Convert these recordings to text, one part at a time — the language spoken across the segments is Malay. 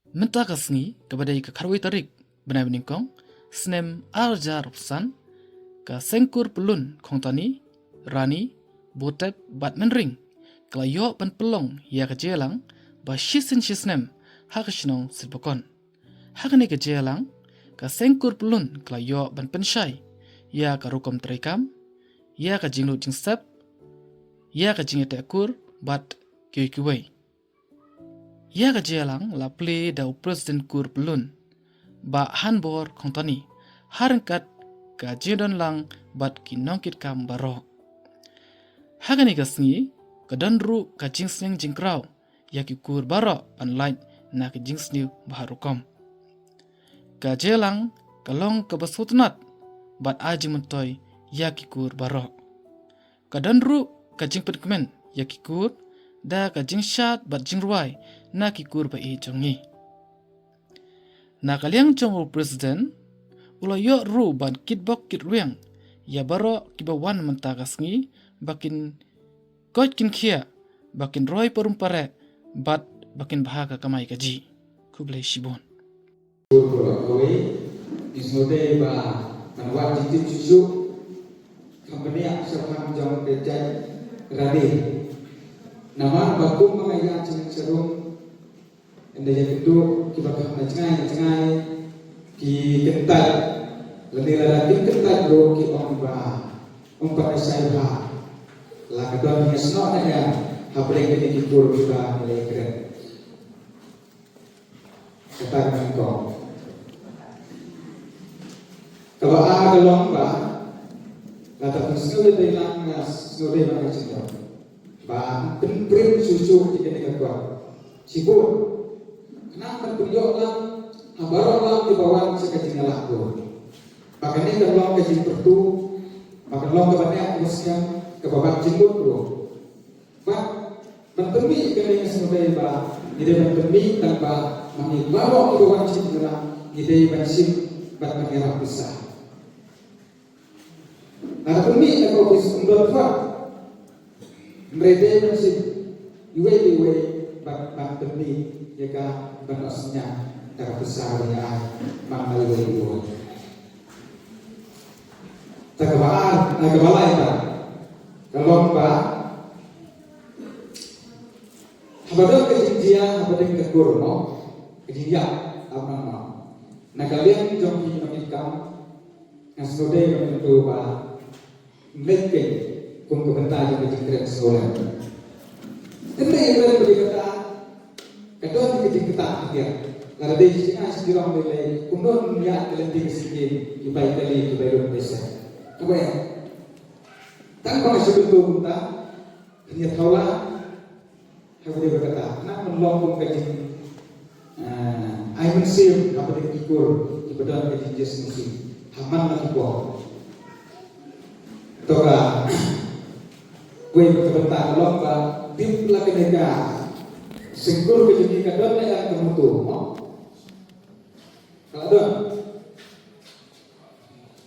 Menta kasngi kepada ika karwi tarik benai beningkong snem arjar pesan ka sengkur pelun kongtani rani botep bat menring kelayo pan pelong ya kejelang ba shisin shisnem hakashnong silpokon hakane kejelang ka sengkur pelun kelayo ban pensyai ya karukom terikam ya ka jinglu jingsep ya ka jingetekur bat kiwai ya ka jelang la ple da presiden kur pelun ba hanbor kongtani harangkat ka jedon lang bat kinongkit kam baro hagani gasngi kadandru ka jingseng jingkraw ya ki kur baro panlain na ka jingsni baharukom ka jelang kalong ka basutnat bat aji mentoy ya ki kur baro kadandru ka jingpet kemen ya ki kur da ka jingshat bat jingruai na ki kur ba e jongi na kaliang jong presiden ulo yo ru ban kitbok kitruang ya baro kibawan mentagasngi bakin koit kin khia bakin roy perumpare bat bakin bahaga kamai kaji kublai shibon Koi isnode ba manwa jitit susu company aksarham jong kejai rade nama bakum mangaya cing serum ende itu kibakah nacengai ki kental lebih lagi kental do ki ba umpa sai ba la kadon yesno ya habre ke ki kur ba le keren kata ko kalau ada lomba kata sesuatu dengan sesuatu yang macam ba prim susu di kene ko sibuk kenapa beliau lang abaro lang di bawah sekecil laku makanya kalau kecil pertu maka long kebanyakan muskan ke bawah jenggot bro pak mentemi kene sesuatu ba ide mentemi tanpa mengibawa ke bawah jenggot ide bensin bat mengira besar nah mentemi aku bisa undot pak mereka masih iwe bat mentemi jika benasnya cara besar ya mangal ibu tagabaan nagabala ita kalong ba habadong kejinjia habadong kegurno kejinjia apa nama nagalian jong hinamikam ngasode yang itu ba meke kung kebenta yang kejinjia sekolah ini yang berkata kadang kita dia kalau dia sini asal dirang belai kuno niat kelenti kesini ibai kali ibai dua besar apa ya tanpa masuk itu kita dia tahulah apa dia berkata nak menolong kaji I will save apa dia ikur di badan kaji Yesus musim haman lagi buah toga gue berkata lomba tim lagi negara sengkur kejadian kadang yang kemutu, kalau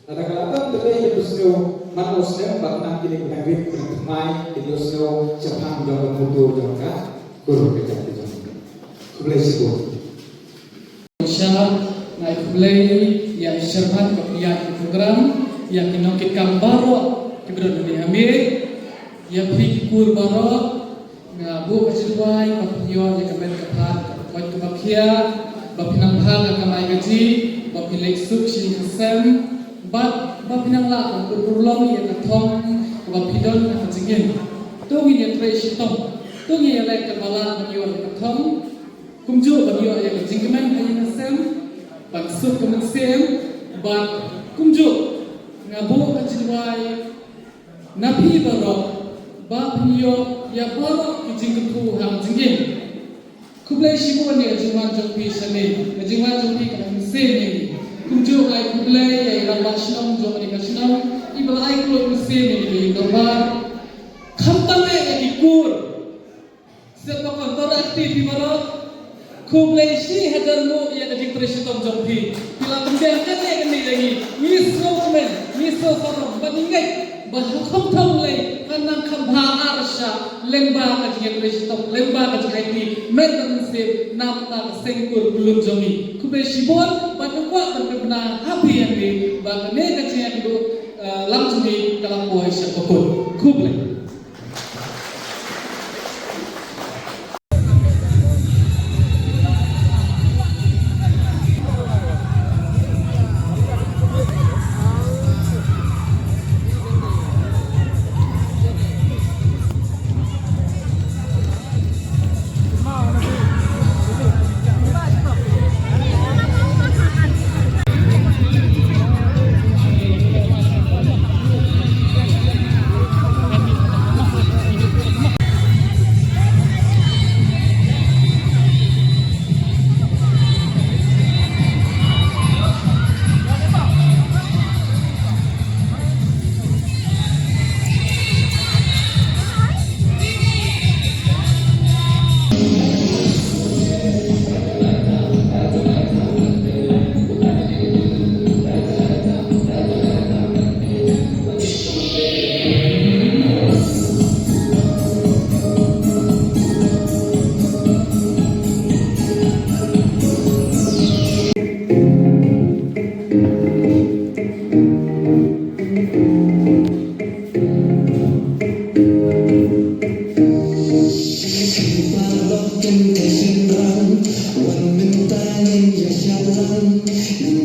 ada kalau terjadi bersio manusia bahkan kini berdiri berdamai di bersio Jepang jangan kemutu jangan guru kejadian boleh sebut. Insyaallah naik boleh yang syarhan kepian program yang kinokit kambaro kibron di Amir yang fikur baro ngabu kasiduai papiyo ya kamen kapat kapot kapakia bapinang hal kamai gaji bapilek suk si kesem bapinang la kurulong ya katong bapidon na kajingin tungi ya tre sitong tungi ya lek kabala bayo ya katong kumju bayo ya kajingmen ayin kesem bat suk kamen sem bat kumju ngabu kasiduai napi baro bapiyo ya baro kijing ketu hang jingin kublai shibon ya jingwan jopi sane jingwan jopi kan sene kumjo ai kublai ya ila bashnam jo ani kashnam ibal ai kulo sene ni gambar khamtame ya dikur serta kantor aktif di baro kublai shi hajarmu ya di presiden jopi bila pendidikan ya kan lagi miso men miso forum batingai bah khamtam lai kan nang kambha arsha lemba ka jing stop lemba ka jing IT maintenance namta ka sengkur belum jomi kube sibon banwa berbena happy ande ba ne ka jing do langsung dalam buah syakukun kuble Hãy subscribe cho kênh Ghiền Mì Gõ để không bỏ lỡ những video hấp dẫn.